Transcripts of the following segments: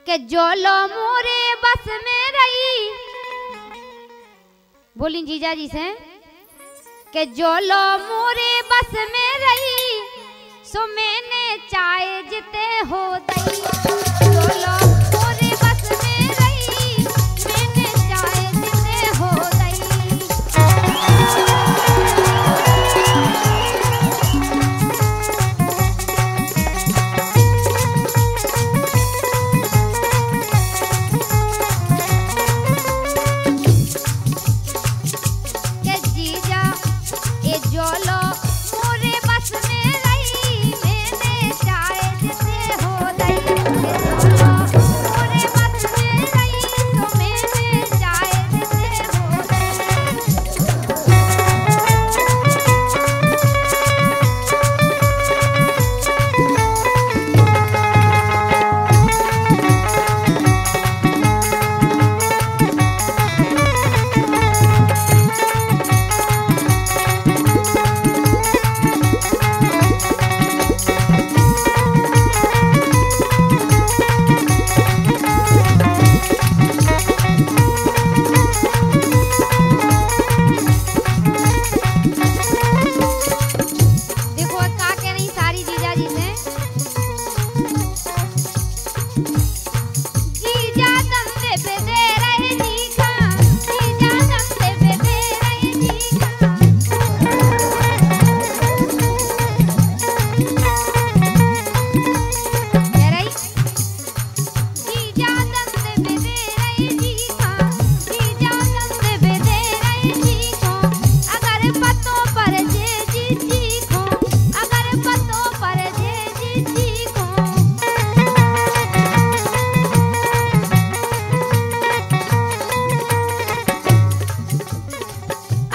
के जोलो मोरे बस में रही, बोली जीजा जी से के जोलो मोरे बस में रही, सो मैंने चाहे जिते हो दई। जोलो मोरे बस में रही, मैंने चाहे जिते हो दई। के जीजा ए जोलो मोरे बस में रही, मैंने चाहे जिते हो दई। जोलो मोरे बस में रही, तो मैंने चाहे जिते हो देखो का कह रही सारी जीजा जी से। जीजा दम पे दे रहे जीजा, जीजा दम पे दे रहे जीजा। कह रही जीजा दम पे दे रहे जीजा, जीजा दम पे दे रहे जीजा। अगर पतों पर जे जी को, अगर पतों पर जे जी को।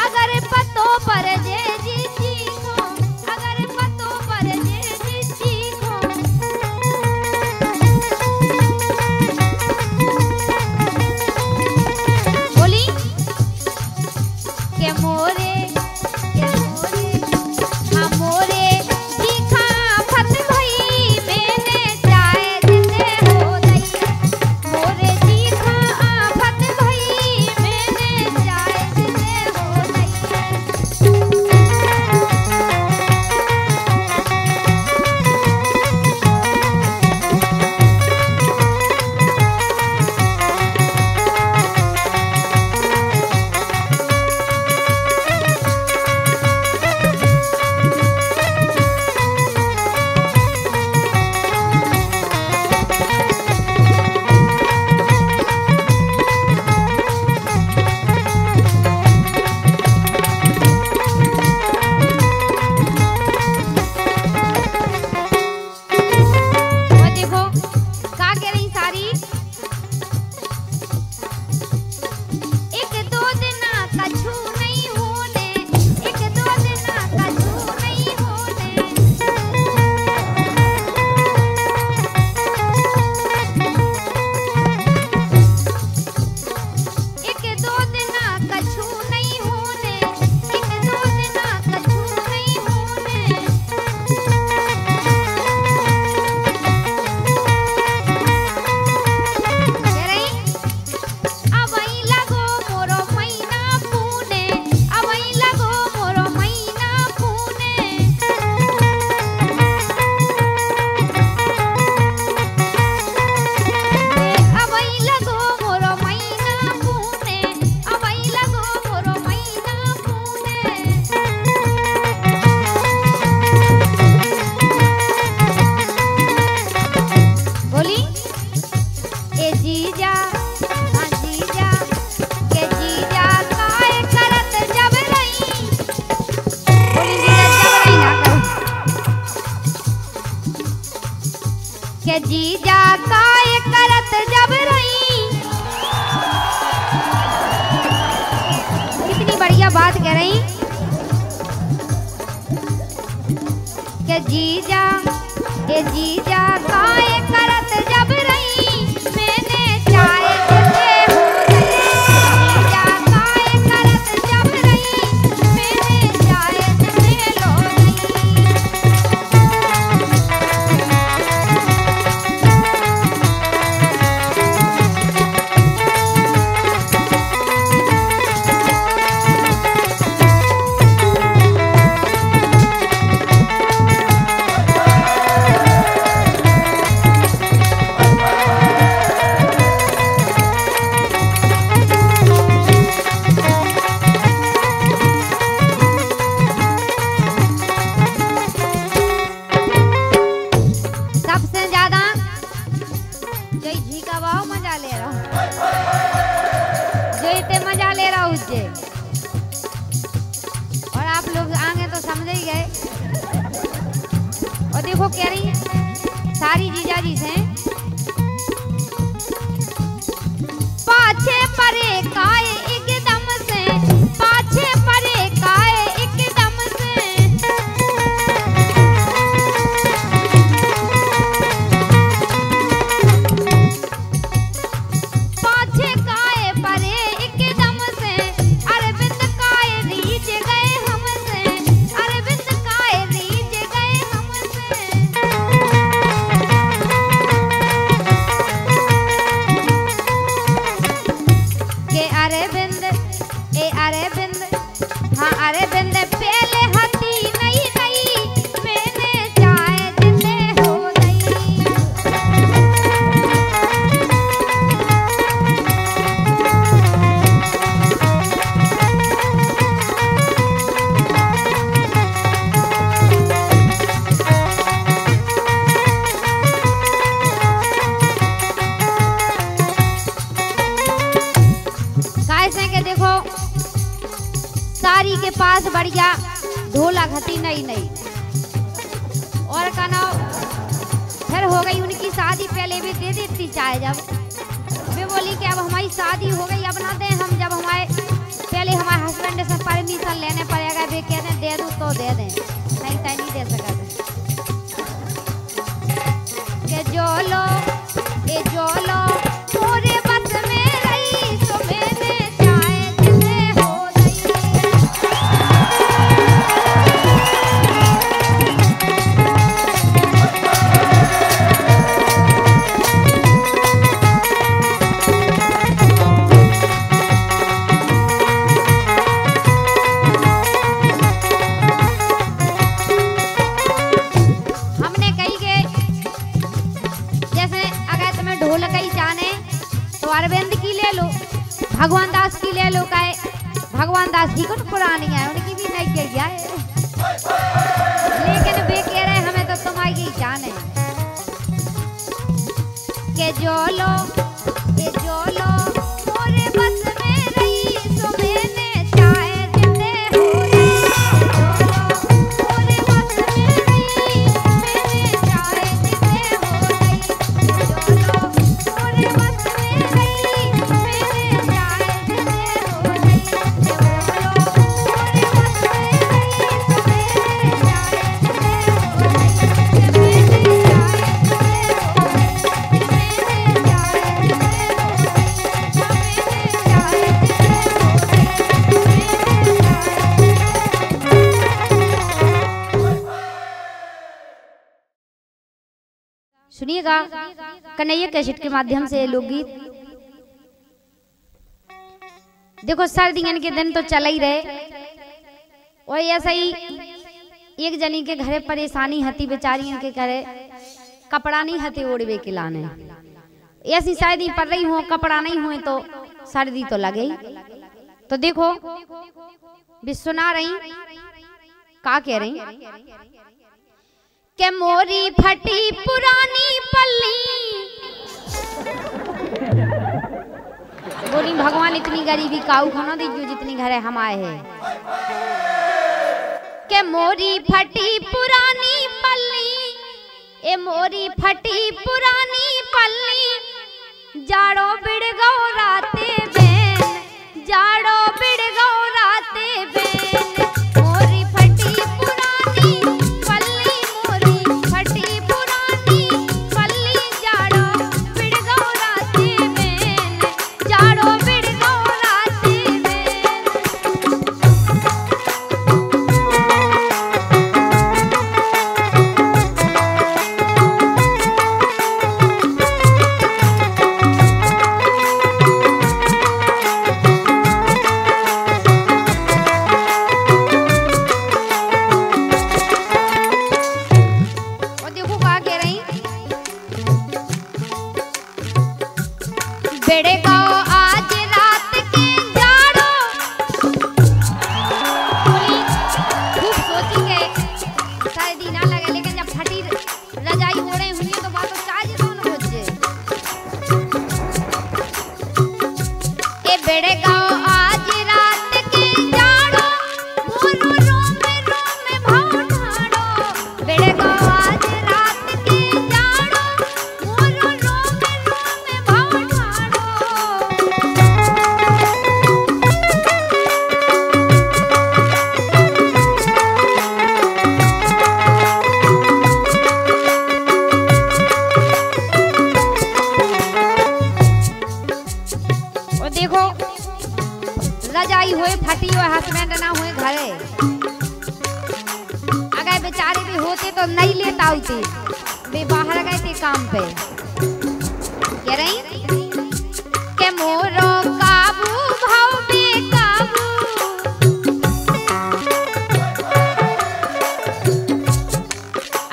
अगर पतों पर जे जी को, अगर पतों पर जे जी को। बोली के मोरे हाँ मोरे जीखा फत भई, मैंने चाहे जिते हो दई। मोरे जीखा फत भई, मैंने चाहे जिते हो दई। और देखो का कह रही सारी। एक दो दिन कछु नहीं होने, एक दो दिन कछु नहीं होने। एक दो दिन कछु नहीं होने, एक दो दिन कछु नहीं होने। कह रही अबई लगो मोरो मैना पूने, अबई लगो मोरो मैना पूने। अबई लगो मोरो मैना पूने, अबई लगो मोरो मैना पूने। बोली ए जीजा हाँ जीजा के जीजा काय करत जब रही। बोली जीजा जब रही ना करो। के जीजा काय करत जब रही। कितनी बढ़िया बात कह रही के जीजा ए जीजा काय करत जब रही, मैंने चाहे जिते हो दई। जीजा काय करत जब रही, मैंने चाहे जिते हो दई। दादा जो झीका बाओ मजा ले रहा हूँ, जो इतने मजा ले रहा हूँ जे। और आप लोग आगे तो समझ ही गए। और देखो कह रही सारी जीजाजी से पाछे परे काय एकदम से, पाछे परे काय एकदम से। पाछे काय परे एकदम से, अरविंद काय रीझ गए हमसे, अरविंद काय रीझ गए हमसे। के अरविंद ए अरविंद, हाँ अरविंद पहले हती नहीं नहीं, मैंने चाहे जिते हो गई। कैसे के देखो सारी के पास बढ़िया ढोलक हती नहीं नहीं। और का नाम फिर हो गई उनकी शादी, पहले भी दे देती चाहे जब वे बोली कि अब हमारी शादी हो गई अब ना दें हम, जब हमारे पहले हमारे हस्बैंड से परमिशन लेने पड़ेगा, वे कहते दे दूँ तो दे दें, नहीं तो नहीं दे सकते। के जो लो ए जो लो पूरे बस में रही, तो मैंने चाहे जिते हो गई। हमने कही के जैसे अगर तुम्हें ढोलक ही जाने तो अरविंद की ले लो, भगवान दास की ले लो। काहे भगवान दास की कुछ पुरानी है, उनकी भी नहीं कही है, लेकिन वे कह रहे हमें तो तुम्हारी ही जाने। के जो लो के जो लो पूरे बस में रही, तो मैंने चाहे जिते हो गई। पूरे बस में रही, मैंने चाहे जिते हो गई। पूरे बस में रही, मैंने चाहे जिते हो गई। पूरे बस में रही, तो मैंने चाहे जिते हो गई। मैंने चाहे जिते हो सुनिएगा कन्हैया कैसेट के माध्यम से लोकगीत। देखो सर्दियों के दिन तो चल ही रहे, और ऐसा ही एक जनी के घरे परेशानी हती, बेचारी के घरे कपड़ा नहीं हते ओढ़वे के लाने। ऐसी शायद ही पड़ रही हो, कपड़ा नहीं हुए तो सर्दी तो लगे ही। तो देखो भी सुना रही का कह रही के मोरी फटी पुरानी पल्ली। बोली भगवान इतनी गरीबी काऊ खाना दीजिए जितनी घरे हम आए हैं। के मोरी फटी पुरानी पल्ली, ए मोरी फटी पुरानी पल्ली। जाड़ो बिड़ गौ राते बेन, जाड़ो बिड़ गौ राते बेन। मोरी फटी पुरानी पल्ली, मोरी फटी पुरानी पल्ली। जाड़ो बिड़ गौ राते बेन, जाड़ो बिड़ गौ राते बेन। रजाई ओढ़े हुई तो बात तो लड़ाई हुए फटी हुए हस्बैंड ना हुए घरे, अगर बेचारे भी होते तो नहीं लेता होते, वे बाहर गए थे काम पे। कह रही के मोरो काबू भाव बेकाबू,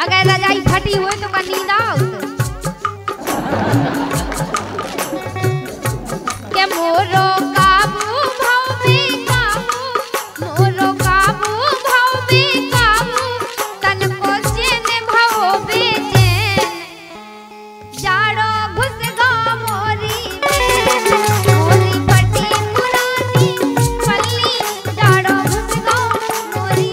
अगर रजाई फटी हुए तो का नींद आउत के मोरो काबू भाव बेकाबू, मोरो काबू भाव बेकाबू, तन को चैन भाव बेचैन, जाड़ो घुस गो मोरी मोरी फटी पुरानी पल्ली, जाड़ो घुस गो मोरी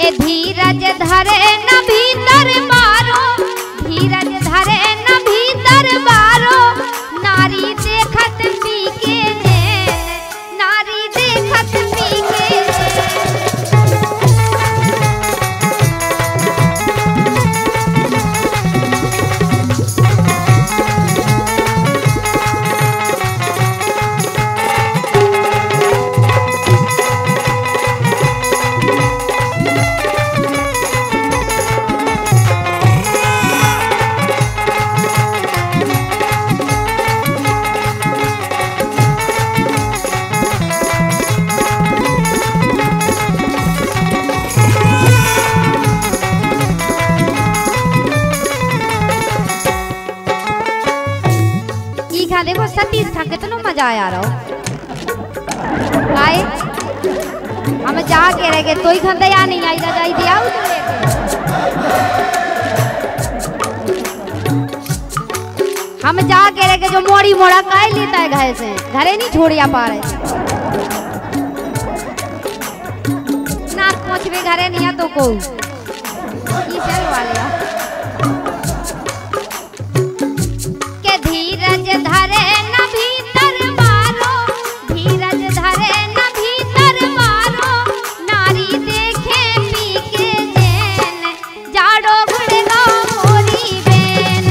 ए धीरज धरे न भीतर बारो, धीरज धरे न भीतर बारो, नारी देखत पी के नैन, नारी देखत पी के सतीश था कितना मजा आया रहो गाय हम जा के रह गए तो ही खंदया नहीं आई रजाई दिया हम जा के रह गए जो मोड़ी मोड़ा काय लेता है घर से घरे नहीं छोड़िया पा रहे नाक पहुंच भी घरे नहीं है तो को चल वाले के धीरज धरे न भीतर मारो धीरज धरे न भीतर मारो नारी देखे पी के जैन जाड़ो घुड़गा मोरी बेन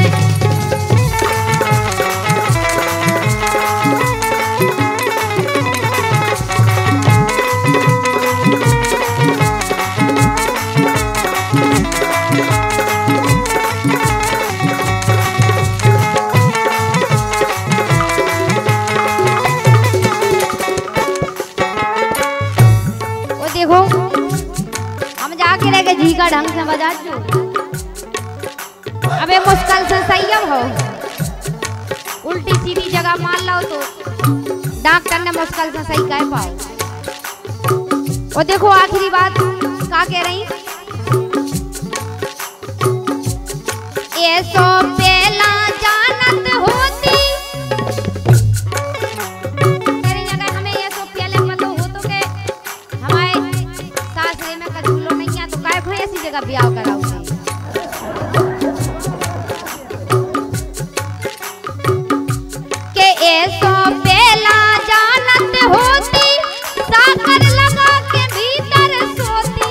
देखो हम जाके रह गए जी का ढंग से बजा जो अबे मुश्किल से सही हो उल्टी सीधी जगह मान लो तो डॉक्टर ने मुश्किल से सही कह पाओ और देखो आखिरी बात क्या कह रही ऐसो पहला जानत होती तेरी जगह हमें ऐसो पहले पता हो तो के हमारे सासरे में कचूलो नहीं है तो काय भाई ऐसी जगह ब्याह कराऊंगी के ऐसो पहला जानत होती साकर लगा के भीतर सोती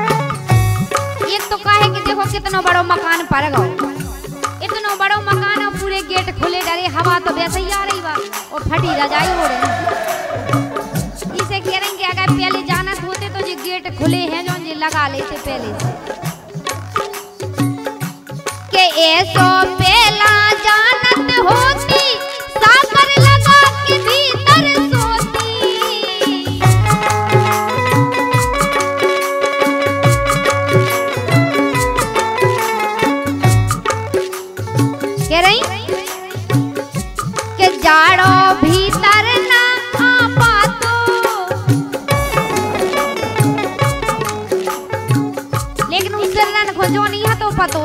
एक तो काहे कि देखो कितना बड़ो मकान पर गो इतना बड़ो मकान और पूरे गेट खुले डरे हवा तो वैसे ही आ रही बा और फटी रजाई हो रही इसे कह रहे कि अगर पहले जानत होते तो ये गेट खुले हैं जो ये लगा लेते पहले से के ऐसो पहला जानत होती साकर लगा के भीतर सोती कह रही के जाड़ो भीतर ना आ पातो लेकिन उससे ना खोजो नहीं है तो पतो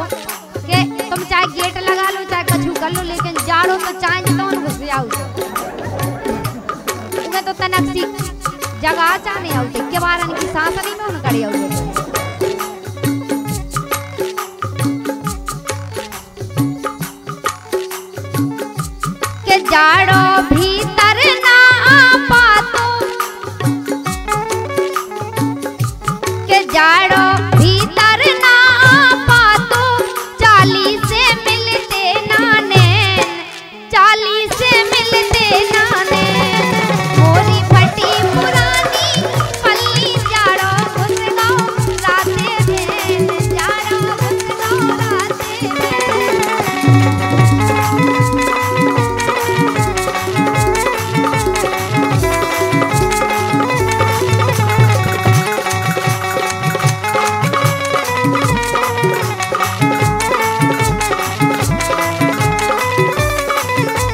के तुम चाहे गेट लगा लो चाहे कछु कर लो लेकिन जाड़ो तो चाहे तो घुस जाओ उन्हें तो तनक सी जगह चाहने आउते के बारन की सांस नहीं में उन करी आउते के जाड़ो भीतर ना आ पातो के जाड़ो भीतर ना आ पातो चाली से मिलते नाने चाली से मिलते नाने मोरी फटी पुरानी पल्ली जाड़ो घुस गाओ राते भेन जाड़ो घुस गाओ राते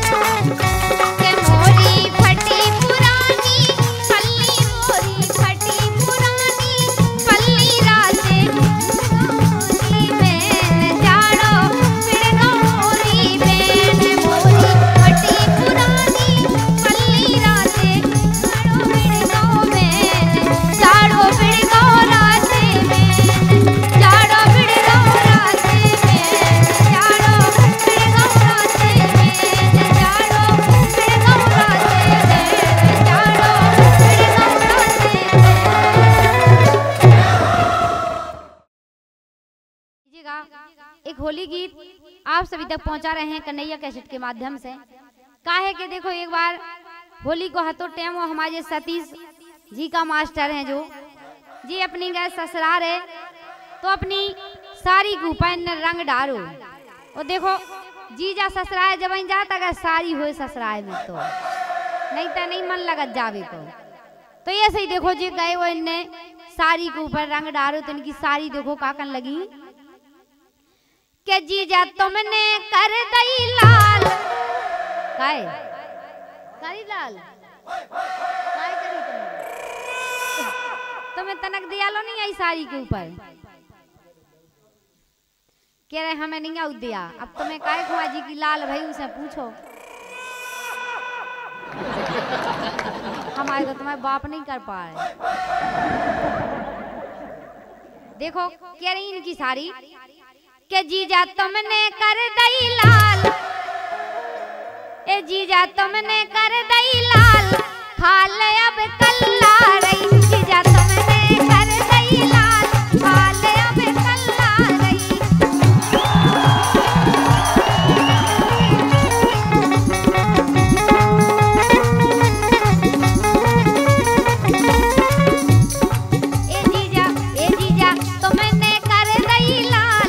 के मोरी फटी पुरानी पल्ली मोरी फटी पुरानी पल्ली राते मोरी बेन जाड़ो फिड़गा मोरी बेन मोरी फटी पुरानी पल्ली राते फिड़गा बेन जाड़ो फिड़गा राते बेन जाड़ो फिड़गा राते बेन जाड़ो फिड़गा राते बेन जाड़ो फिड़गा राते बेन जाड़ो फिड़गा राते एक होली गीत आप सभी तक पहुंचा रहे हैं कन्हैया कैसेट के माध्यम से काहे के देखो एक बार होली को हतो टेम वो हमारे सतीश जी का मास्टर हैं जो जी अपनी गए ससुराल है तो अपनी सारी गुफाएं रंग डालो और देखो जीजा ससुराल जब जाता अगर सारी हो ससुराल में तो नहीं मन लगत जावे तो ये सही देखो जी गए वो इनने साड़ी के ऊपर रंग डालो तो इनकी साड़ी देखो काकन लगी के जीजा तुमने कर दई लाल। काय करी लाल काय करी तुम्हें तनक दिया लो नहीं आई साड़ी के ऊपर। कह रहे हमें नहीं आउ दिया। अब तुम्हें काय खुआ जी की लाल भाई उसे पूछो। हमारे तो तुम्हारे बाप नहीं कर पाए। देखो कह रही इनकी साड़ी के जीजा तुमने कर दई लाल। ए जीजा तुमने कर दई लाल हाल अब कल्ला रही। जीजा तुमने कर दई लाल हाल अब कल्ला रही। ए जीजा तुमने कर दई लाल।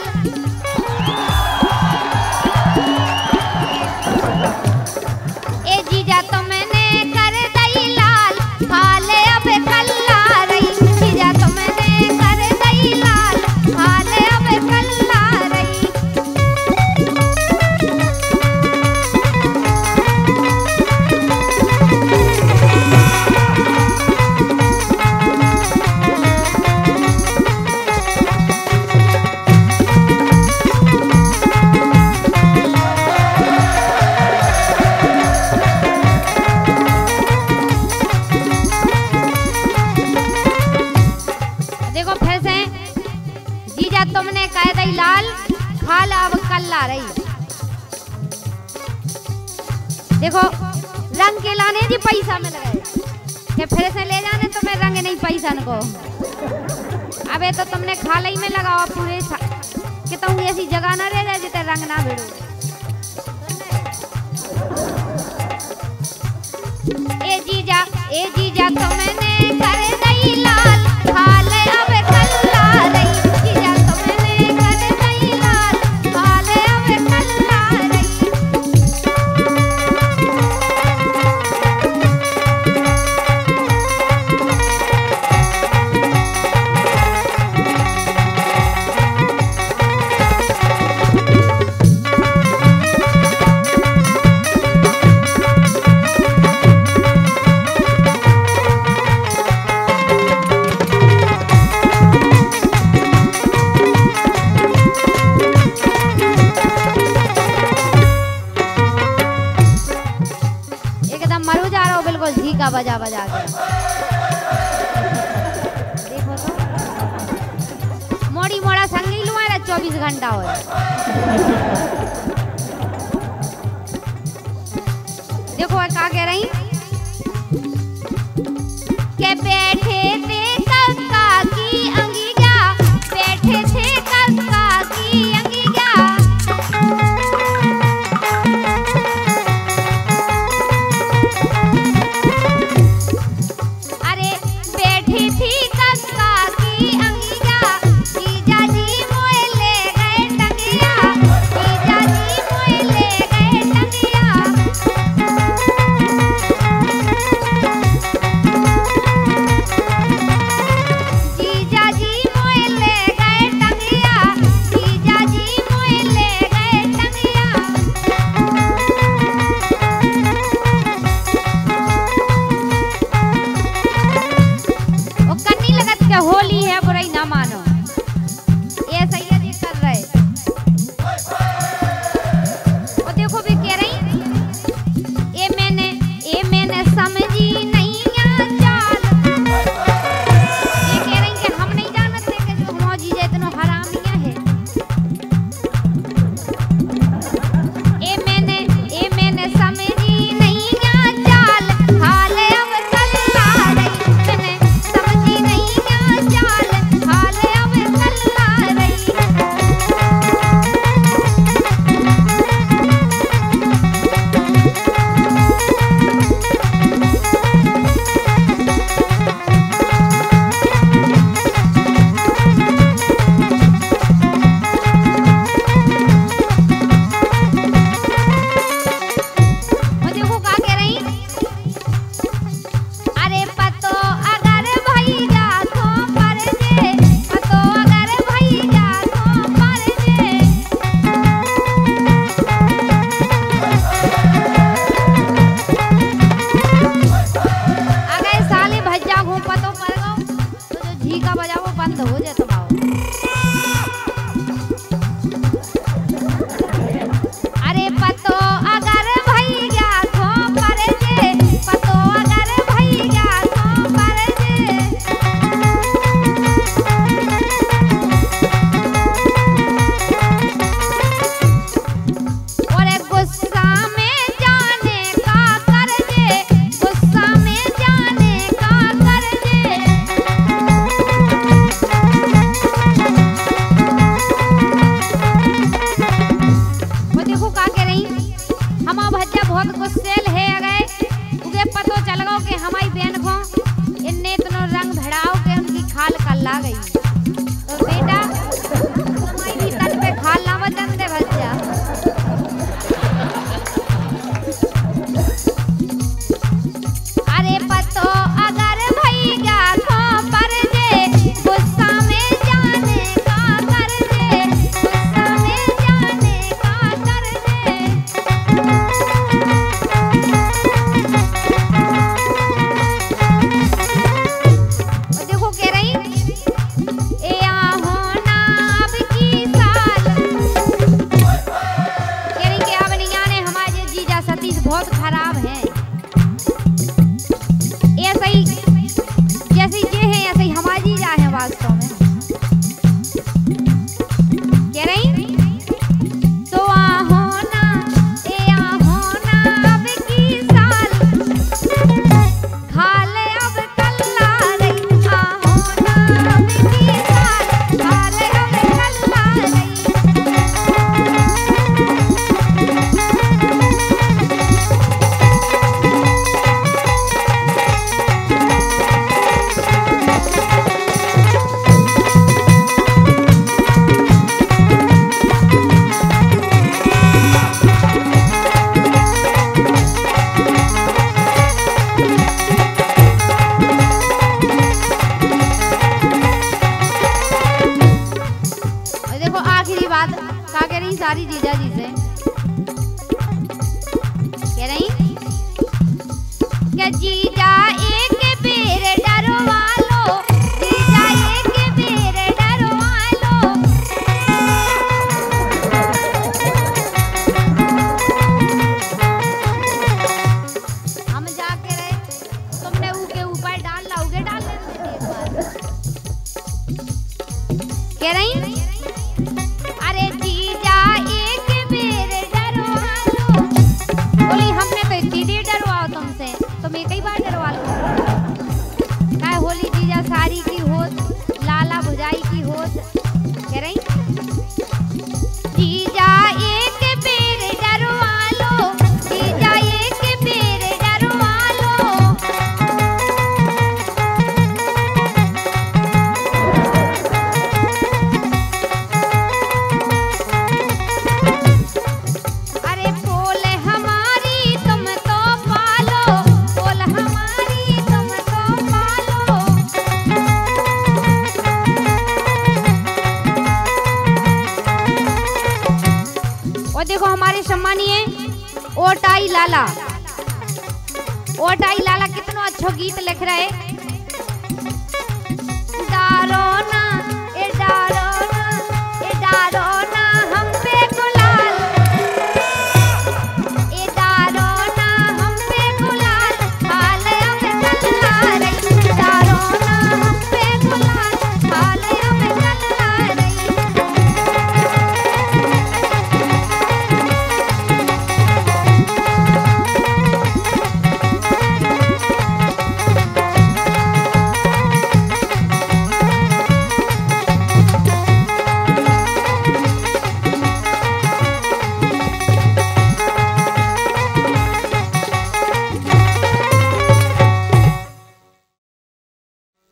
ए जीजा तुमने कर दई लाल हाल अब कल्ला रही। जीजा तुमने कर दई लाल हाल अब कल्ला रही। देखो फिर से जीजा तुमने कह दई लाल खाल अब कल्ला रही। देखो रंग के लाने जी पैसा में लगे कि फिर से ले जाने तुम्हें रंग नहीं पैसा को। अबे तो तुमने खाल ही में लगाओ पूरे कि तुम ऐसी जगह ना रह जाए जिते रंग ना भिड़ो। ए जीजा तुमने कर दई लाल हाल अब कल्ला रही। जीजा तुमने कर दई लाल हाल अब कल्ला रही। एकदम मरू जा रहा हो बिल्कुल झीका बजा बजा के। देखो तो मोड़ी मोड़ा संगी लुआ 24 घंटा हो। देखो क्या कह रही के बैठे थे कक्का की अंगिया। बैठे थे कक्का की अंगिया। अरे बैठी थी कक्का की अंगिया। जीजा जी मोए ले गए टंगिया। जीजा जी मोए ले गए टंगिया। रही हमा भज्जा बहुत गुस्सेल है गए उगे पतो चल गो कि हमारी बहन को इन्ने इतनो रंग धड़ाओ के उनकी खाल कल्ला गई। तो बेटा हमारी भी तन पे खाल ना बदन दे भज्जा। अरे पतो अगर भैया को पर जे गुस्सा में जाने का कर दे, गुस्सा में जाने का कर दे। और देखो कह रही ए आहो ना अब की साल, कह रही कि अब नहीं आने हमारे जीजा सतीश बहुत खराब है। ऐसे ही जैसे ये है ऐसे ही हमारी जीजा है वास्तव में। कह रही तो आहो ना ए आहो ना अब की साल, खा ले अब कल्ला रही। आहो ना अब की साल, खा ले अब कल्ला रही। और देखो आखिरी बात क्या कह रही सारी जीजा जी से, कह रही कि जीजा एक बेर डरवा लो, जीजा एक बेर डरवा लो। हम जाके रहे तुमने ऊके ऊपर डाल लाओगे, डाल लेते एक बार। कह रही अरे जीजा एक बेर डरवा लो। बोली हमने तो इतनी देर डरवाओ तुमसे, तुम एक ही बार डरवा लो। काय होली जीजा सारी की होत, लाला भुजाई की होत। कह रही जीजा एक बेर डरवा लो, जीजा एक बेर डरवा लो। अरे पोल हमारी तुम तो पालो, पोल हमारी तुम तो पालो। और देखो हमारे सम्मानीय ओटाई लाला, ओटाई लाला कितना अच्छा गीत लिख रहे। डारो ना ए डारो ना ए डारो ना हम पे गुलाल, ए डारो ना हम पे गुलाल, हाल अब चला रही। डारो ना हम पे गुलाल, हाल अब चला रही।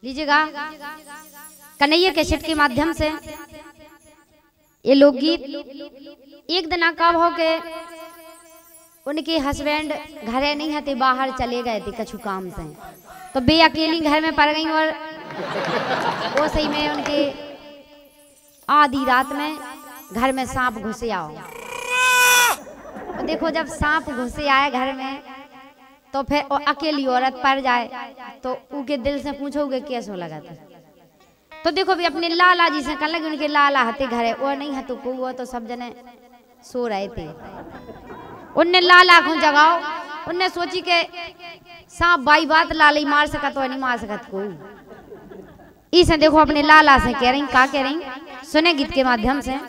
लीजिएगा कन्हैया कैसेट के माध्यम से ये लोकगीत। एक दिन कब हो के उनके हस्बैंड घरे नहीं हते, बाहर चले गए थे कछु काम से, तो बे अकेली घर में पड़ गई। और वो सही में उनके आधी रात में घर में सांप घुसे आओ। और देखो जब सांप घुसे आए घर में तो फिर अकेली औरत पड़ जाए तो उनके दिल से पूछोगे कैसो लगा था। तो देखो भी अपने लाला जी से कहने लगे, उनके लाला हते घरे वो नहीं हतो को, वो तो सब जने सो रहे थे। उनने लाला को जगाओ, उनने सोची के सांप बाई बात लाला ही मार सकत हो नहीं मार सकत को। इसे देखो अपने लाला से कह रही, क्या कह रही सुने गीत के माध्यम से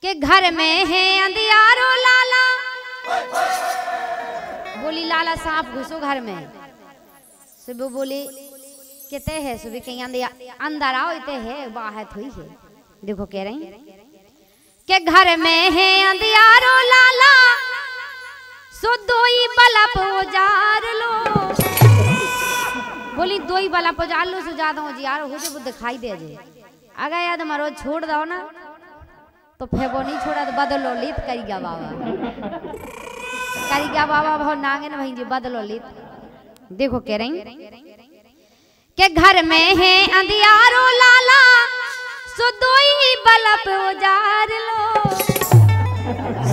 कि घर में है अंधियारो लाला। बोली लाला सांप घुसो घर में। सुबह बोली किते है, सुबह कहीं अंदर आओ इते है बाहर हुई है। देखो कह रही के घर में है अंधियारो लाला सो दोई बल्ब उजार लो। बोली दोई बल्ब उजार लो सो ज्यादा उजियारो हो जो दिखाई दे जे। अगर याद मरो छोड़ दो ना तो फिर वो नहीं छोड़ा तो बदलो लित करिगा बाबा बहुत नागिन भाई जी बदलो लित। देखो कह रही के घर में है अंधियारो लाला सो दोई बल्ब उजार लो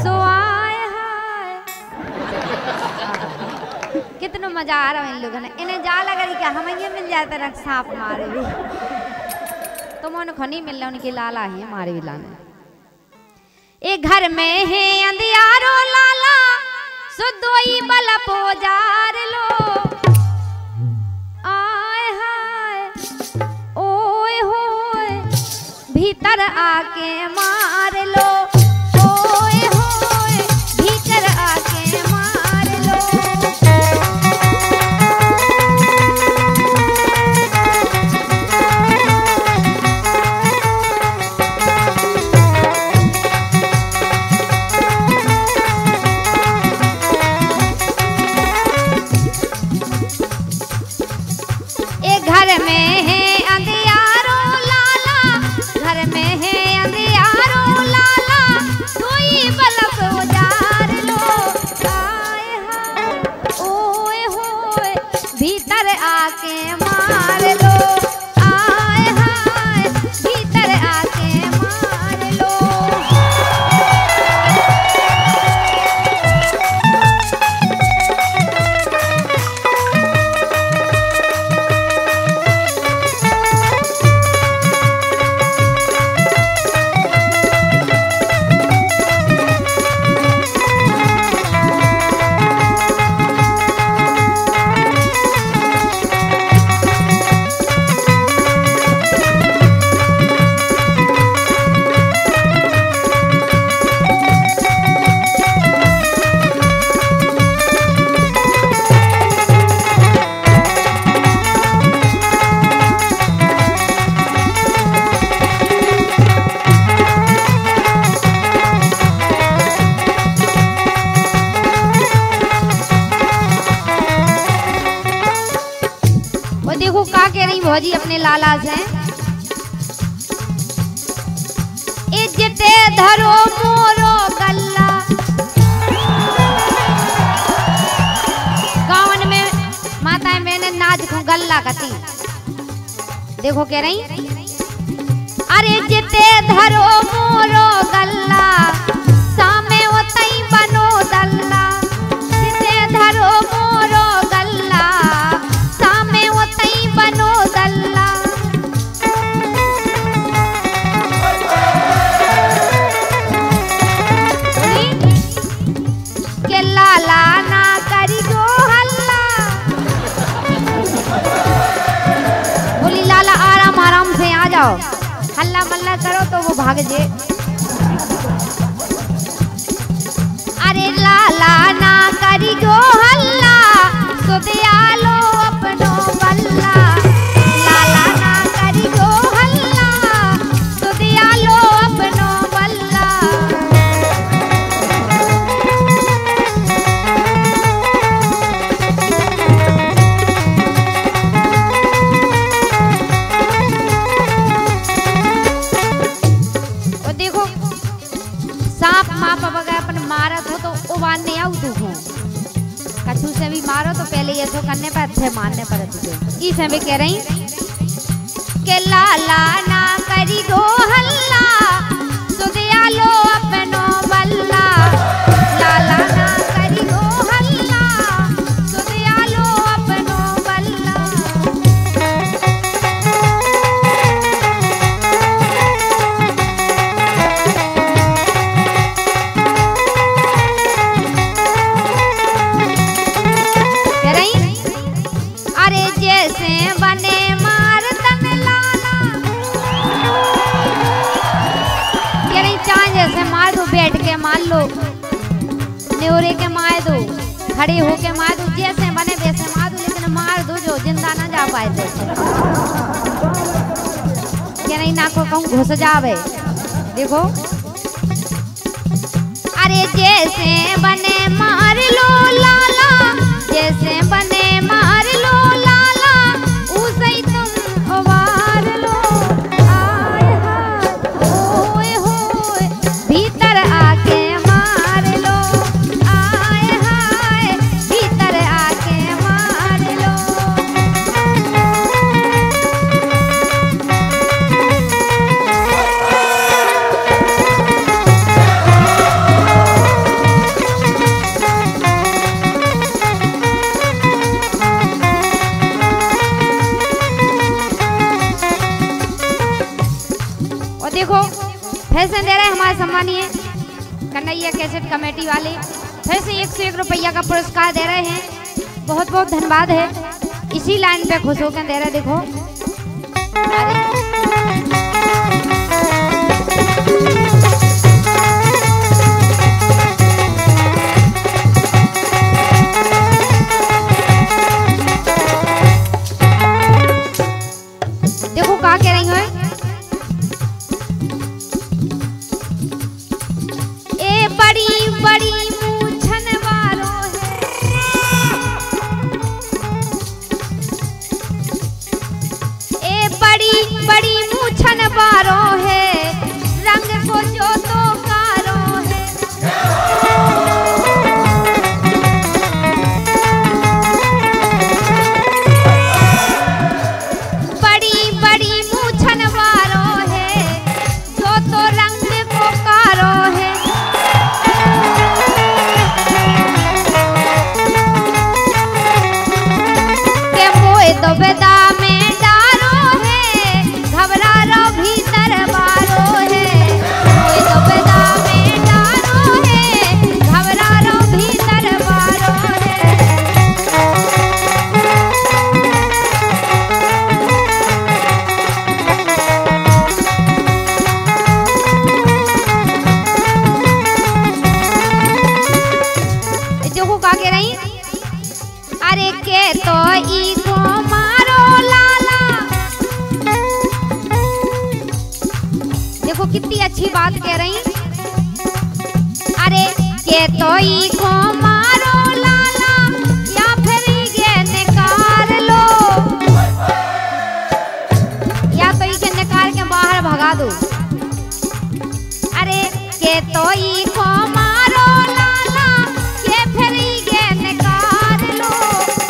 सो आए हाय। कितना मजा आ रहा है इन लोगों ने। इन्हें जा लगा क्या हमें ये मिल जाता रख सांप मारे भी तो मन खनी मिल रहा उनके लाला है मारे भी लाने। एक घर में है अंधियारो लाला सो दोई बल्ब उजार लो आए हाय ओए होए भीतर आके मार लो ओए होए भीतर आके मार लो। घर में है अंधियारो लाला घर में है अंधियारो लाला कोई बल्ब उजार लो आए हाय ओए होए भीतर आके मार लो आए हाय भीतर आके मार लो। देखो का कह रही भौजी अपने लाला से इज्जते धरो मोरो गल्ला। गाँव में माताएं मैंने नाच को गल्ला कती। देखो कह रही अरे इज्जते धरो मोरो गल्ला सामे ओतई बनो दल्ला इज्जते धरो मोरो गल्ला सामे ओतई बनो दल्ला। के लाला ना करी जो हल्ला। बोली लाला आराम आराम से आ जाओ हल्ला मल्ला करो तो वो भाग जे। अरे लाला ना करी जो हल्ला तो दयालो अपनो बल्ला लाला ना करी जो हल्ला तो दयालो अपनो बल्ला। और देखो सांप माप वगैरह अपन मारत हो तो उबान नहीं आऊ तू कछु से भी मारो तो पहले ये तो करने पर अच्छे मारने पर तुझे। इसे भी कह रही के लाला ना करी दो हल्ला तो दयालो अपनो बल्ला लाला ना करी दो हल्ला तो दयालो अपनो बल्ला। अरे जैसे बने मार तन लाला कह रही चाहे जैसे मार दो बैठ के मार लो न्योरे के मार दो खड़े होके मार दो जैसे बने वैसे मार दो लेकिन मार दो जो जिंदा ना जा पाए थे कह रही ना को कहूँ घुस जावे देखो अरे जैसे बने मार लो लाला, जैसे बने मार लो लाला, उसे ही तुम उबार लो। आए हाय ओए होए भीतर आके मार लो, आए हाय भीतर आके मार लो। देखो फैशन दे रहे हैं हमारे सम्मानीय कन्हैया कैसेट कमेटी वाले, फिर से 101 रुपया का पुरस्कार दे रहे हैं। बहुत बहुत धन्यवाद है। इसी लाइन पे खुश होकर दे रहे। देखो देखो क्या कह रही हो, बड़ी मूछन वालों है, ए बड़ी मूछन वालों है, रंग को जो तो कारों है। बड़ी मूछन वालों है, जो तो रंग को कारों है। दुबदा में डारो है, घबरा रो भीतर बारो है। कोई दुबदा में डारो है, घबरा रो भीतर बारो है। देखो क्या कह रही, अरे के तो ई कितनी अच्छी बात कह रही। अरे के तो ई को मारो लाला, या फिर ये निकाल लो, या तो इसे निकाल के बाहर भगा दो। अरे के तो ई को मारो लाला, ये फिर ये निकाल लो।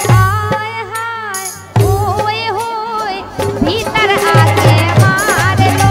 हाय हाय ओए होए भीतर आके मार लो।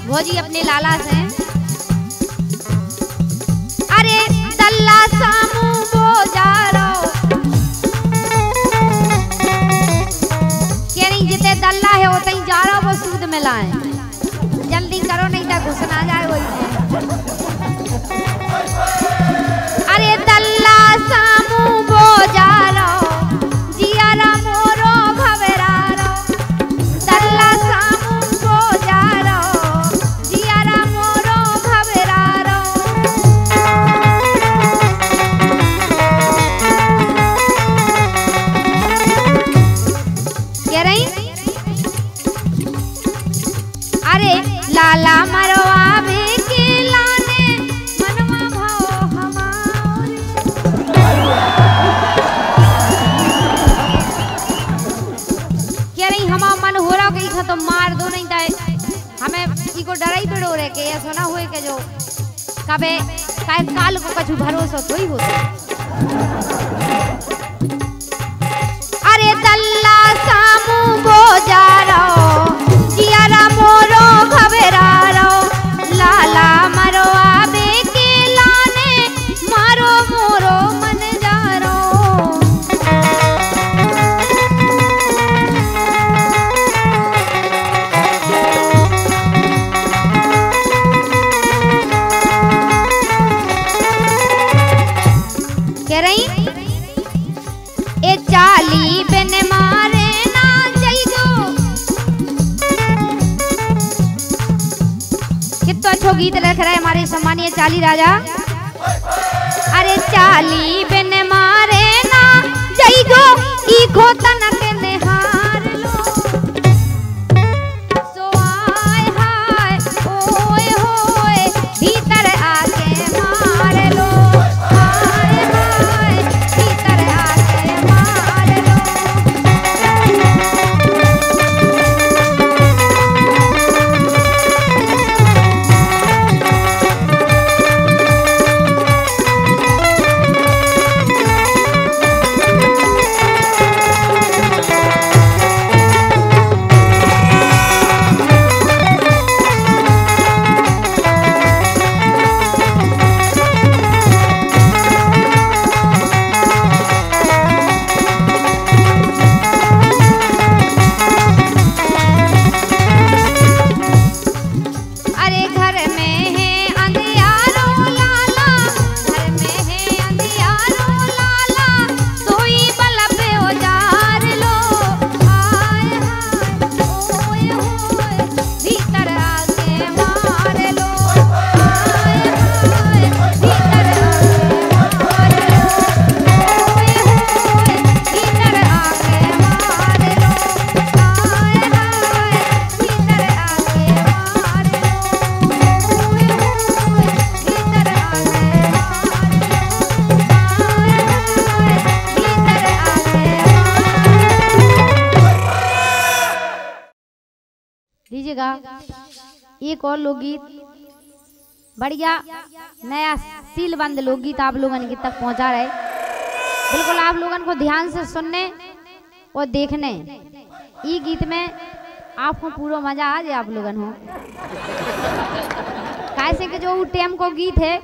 भौजी अपने लाला से, अरे दल्ला सामू बो जा रहो, कह रही जिते दल्ला है उते ही जा रहा वो सूद मिला है। जल्दी करो नहीं तो घुस ना जाए वही। अरे दल्ला सामू बो जा रहो, जियारा मोरो भवरा रहो। दल्ला सामू बो जा रहो, जियारा मोरो भवरा रहो। कह रही अरे लाला मरवा भी के लाने मनवा भाव हमारे। कह रही हमारा मन हो रहा गई था तो मार दो नहीं था हमें इको डरा ही पड़ो रहे के ऐसा ना हुए के जो कबे काल को कछु भरोसा थोड़ी होता। अरे लल्ला सामू बो जा रहो जियारा मोरो घबरा रहो लाला मरो आबे के लाने मारो मोरो मन जा रहो। कह रही ए चाली बिन मारे ना जाइगो। कितना अच्छा गीत लिख रहे हमारे सम्मानीय चाली राजा। अरे चाली बिन मारे ना जाइगो ई खोतन के निहार लो सो आय हाय ओए होए भीतर आके मार लो हाय हाय भीतर आके मार लो। अरे घर में है अंधियारो लाला घर में है अंधियारो लाला सोई बल्ब उजार लो हाय हाय ओए होए भीतर आके मार लो हाय हाय भीतर आके मार लो ओए होए भीतर आके मार लो हाय हाय भीतर आके मार लो। दीजिएगा एक और लोकगीत बढ़िया नया सीलबंद लोकगीत आप लोगों के तक पहुंचा रहे। बिल्कुल आप लोगों को ध्यान से सुनने और देखने ये गीत में आपको पूरा मजा आ जाए आप लोगन हो। कैसे कि जो टाइम को गीत है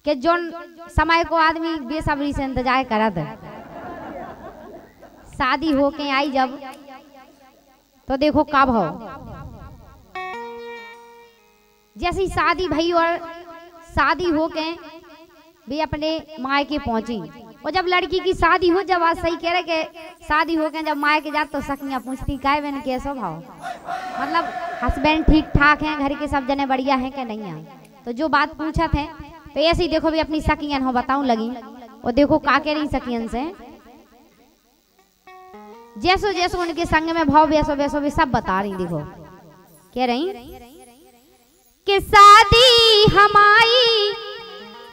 कि जो समय को आदमी बेसब्री से इंतजार करत है शादी हो के आई जब तो देखो कब हो जैसी शादी भई और शादी हो के भी अपने मायके पहुंची और जब लड़की की शादी हो जब आज सही कह रहे कि शादी हो के जब मायके जात तो सखियां पूछती काय बहन कैसा भाव मतलब हस्बैंड ठीक ठाक हैं घर के सब जने बढ़िया हैं कि नहीं है। तो जो बात पूछा थे तो ऐसे ही देखो भी अपनी सखियन हो बताऊं लगी और देखो का कह रही सखियन से जैसो जैसो उनके संग में भाव वैसो वैसो भी सब बता रही। देखो कह रही कि शादी हमारी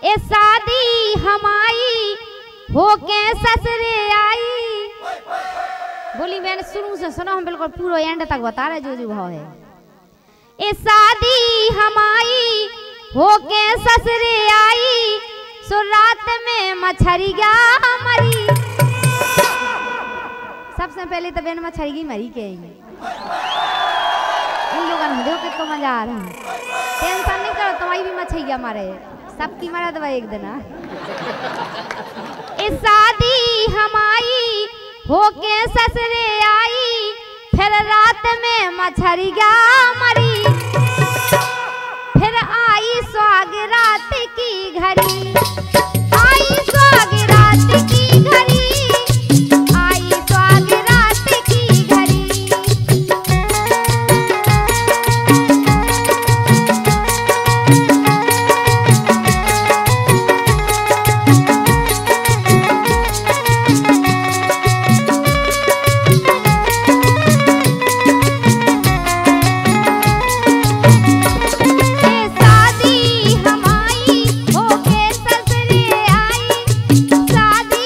ए शादी हमारी हो के ससुरे आई। बोली मैंने शुरू से सुना हम बिल्कुल पूरा एंड तक बता रहे जो भाव है। ए शादी हमारी हो के ससुरे आई सो रात में मछरिया मरी। सबसे पहले तो बेन मछरिया मरी के इन लोगों ने देखो कितना मजा आ रहा है। टेंशन नहीं करो तुम्हारी भी मछरिया मारे सबकी मरा दवा एक दिन। इस शादी हमारी हो के ससुरे आई फिर रात में मछरिया मरी। फिर आई सुहाग रात की घड़ी आई सुहाग रात की घड़ी आई सुहाग रात की घड़ी। शादी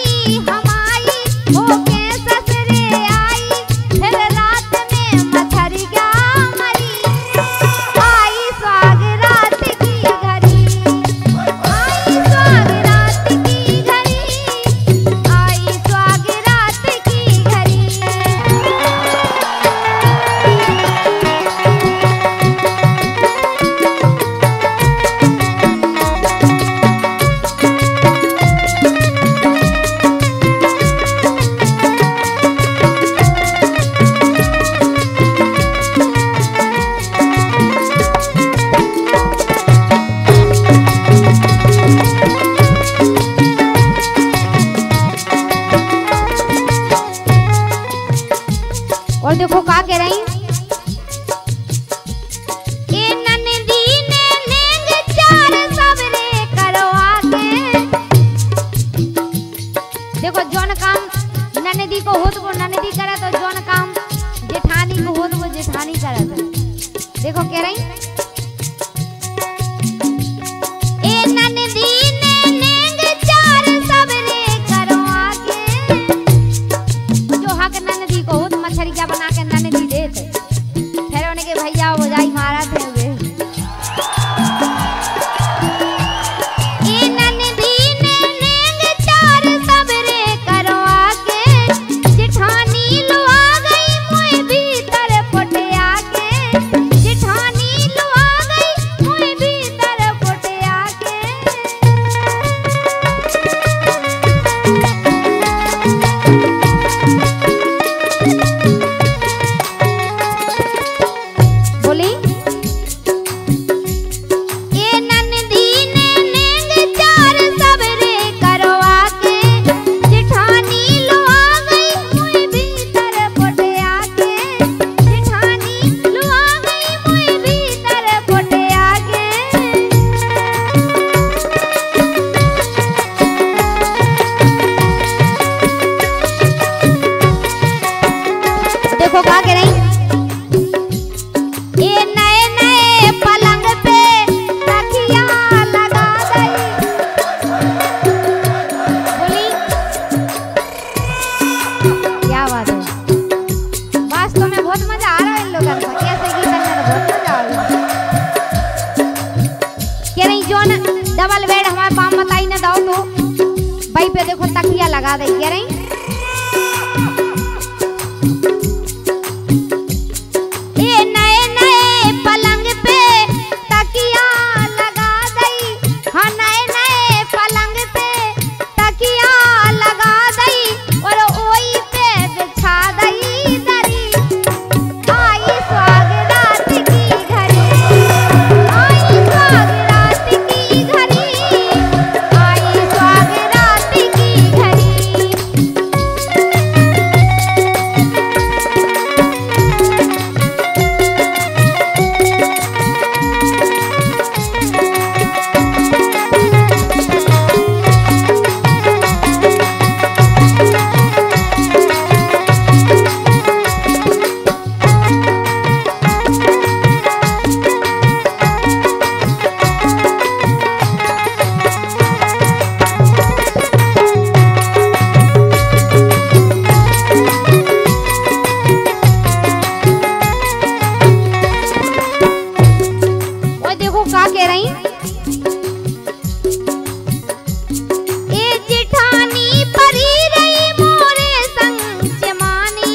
का कह रही, ए ननदी ने नेंग चार सबरे करो आगे। देखो जौन काम ननदी को होत वो ननदी करे, तो जौन काम जेठानी को होत वो जेठानी करे। देखो कह रही, ए ननदी ने नेंग चार सबरे करो आगे। जो हक ननदी को होत मछरिया बना के ननदी देते, फिर उनके भैया भौजाई मारा थे वे। ए ननदी ने नेंग चार सबरे करो आगे। जेठानी लो आ गई मुँह भीतर फुटे आगे। जेठानी लो आ गई मुँह भीतर फुटे आगे। बोली, ए ननदी ने नेंग चार सबरे करो आगे। जेठानी लो आ गई मुँह भीतर फुटे आगे। जेठानी लो आ गई मुँह भीतर फुटे आगे। देखो का कह रही, ए नए नए पलंग पे तकिया लगा गई। बोली, क्या बात है, वास्तव में बहुत मजा आ रहा है इन लोगों को, ऐसे गीत करने में बहुत मजा आ रहा है। कह रही जोन डबल बेड हमारे पाम बताई ना दाओ तो भाई पे देखो तकिया लगा दे। कह रही, ए नए नए पलंग पे तकिया लगा दई। हाँ नए नए पलंग पे तकिया लगा दई, और ओई पे बिछा दई दरी। आई सुहाग रात की घड़ी, आई सुहाग रात की घड़ी, आई सुहाग रात की घड़ी। और देखो का कह रही, ए जेठानी परी रही मोरे संग जमानी।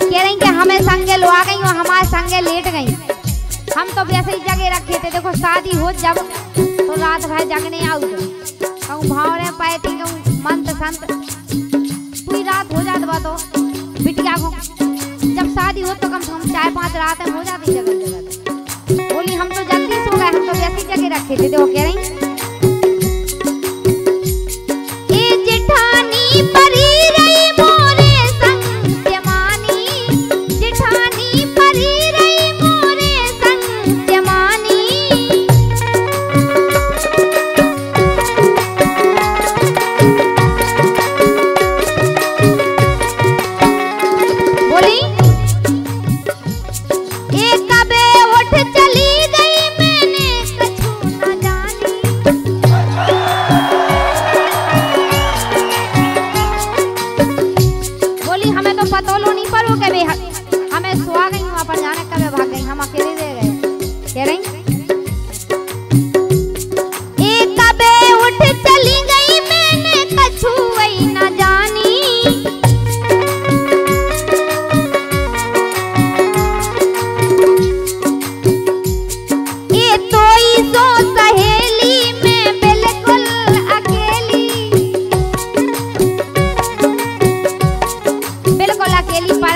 कह रही कि हमें संगे लो आ गई और हमारे संगे लेट गई। हम तो वैसे ही जगह रखे थे। देखो शादी हो जब तो रात भर जगने आऊ, कहूँ भावरे पैती कहूँ मंत संत पूरी रात हो जात बा। तो बिटिया को जब शादी हो तो कम से कम 4-5 रातें हो जाती जगह जगह। बोली हम तो जल्दी सो गए, हम तो वैसी जगह रखे थे। वो कह रही, ए जेठानी परी रही मोरे संग जमानी। जेठानी परी रही मोरे संग जमानी। बोली, ए कबे उठ चली गई मैंने कछु न जानी। बोली हमें तो पतो लो नहीं पर वो कभी हमें सुहा गई वहां पर जाने कभी भाग गई, हम अकेले रह गए। कह रही, ए कबे उठ चली गई मैंने कछु वही न जानी। ए तोई सो सहेली में बिल्कुल अकेली। बिल्कुल अकेली पर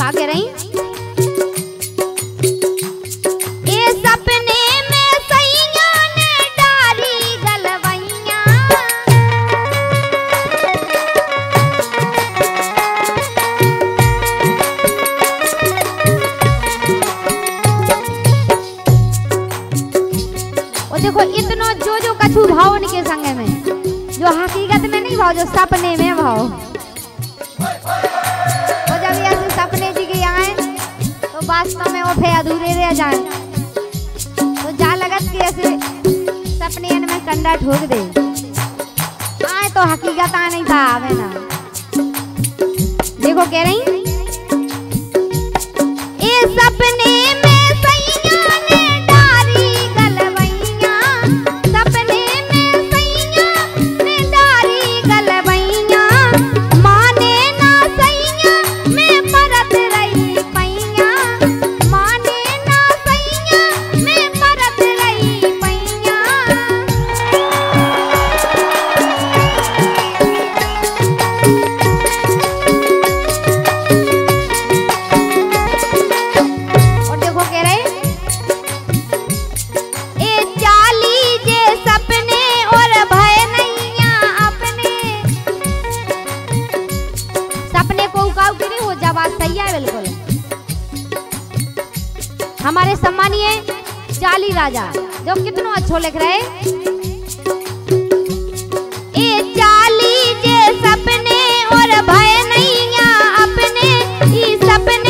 का कह रही ए सपने में सैया ने डारी गलवैया और देखो इतना जो कछु भाव उनके संग में जो हकीकत में नहीं भाव जो सपने में भाव वो जब ऐसे सपने जी के आए तो वास्तव में वो फिर अधूरे रह जाए तो जा लगत के ऐसे सपने में कंडा ठोक दे आए तो हकीकत आ नहीं था आवे ना देखो कह रही ए सपने में सैया ने डारी गलवैया सपने में सैया ने डारी गलवैया माने ना सैया में परत रही पैया माने ना सैया में परत रही पैया और देखो कह रहे ए चाली जे सपने और भय नैया अपने सपने को उकाऊ के नहीं हो जा बात सही है बिल्कुल हमारे सम्मानीय चाली राजा जो कितना अच्छो लिख रहे ए चाली जे सपने और भय नैया अपने ई सपने